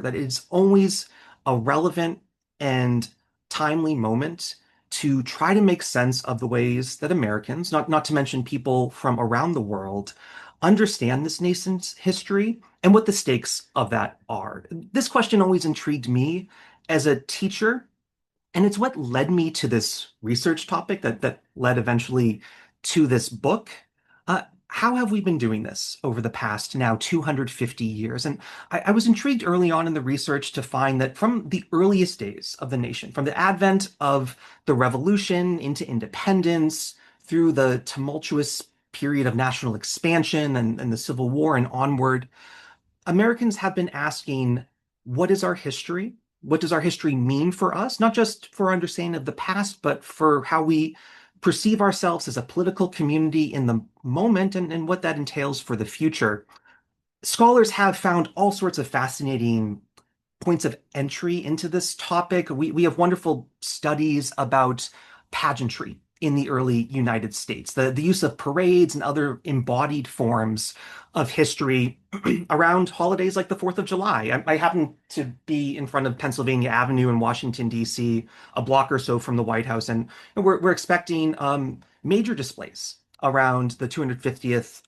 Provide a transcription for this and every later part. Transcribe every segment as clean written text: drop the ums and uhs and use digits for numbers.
that it's always a relevant and timely moment to try to make sense of the ways that Americans, not to mention people from around the world, understand this nascent history and what the stakes of that are. This question always intrigued me as a teacher, and it's what led me to this research topic that led eventually to this book. How have we been doing this over the past now 250 years? And I was intrigued early on in the research to find that from the earliest days of the nation, from the advent of the revolution into independence, through the tumultuous period of national expansion and the Civil War and onward, Americans have been asking, what is our history? What does our history mean for us? Not just for our understanding of the past, but for how we perceive ourselves as a political community in the moment and what that entails for the future. Scholars have found all sorts of fascinating points of entry into this topic. We have wonderful studies about pageantry in the early United States, the use of parades and other embodied forms of history around holidays like the 4th of July. I happen to be in front of Pennsylvania Avenue in Washington, D.C., a block or so from the White House, and we're expecting major displays around the 250th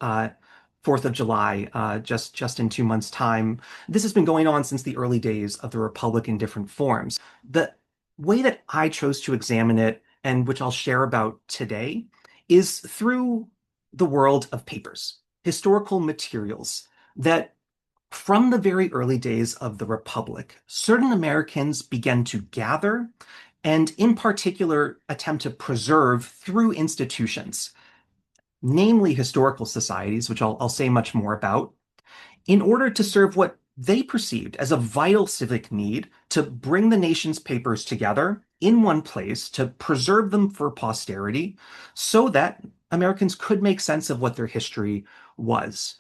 4th of July, just in 2 months' time. This has been going on since the early days of the Republic in different forms. The way that I chose to examine it, and which I'll share about today, is through the world of papers, historical materials that from the very early days of the Republic, certain Americans began to gather and, in particular, attempt to preserve through institutions, namely historical societies, which I'll say much more about, in order to serve what they perceived as a vital civic need to bring the nation's papers together in one place, to preserve them for posterity, so that Americans could make sense of what their history was.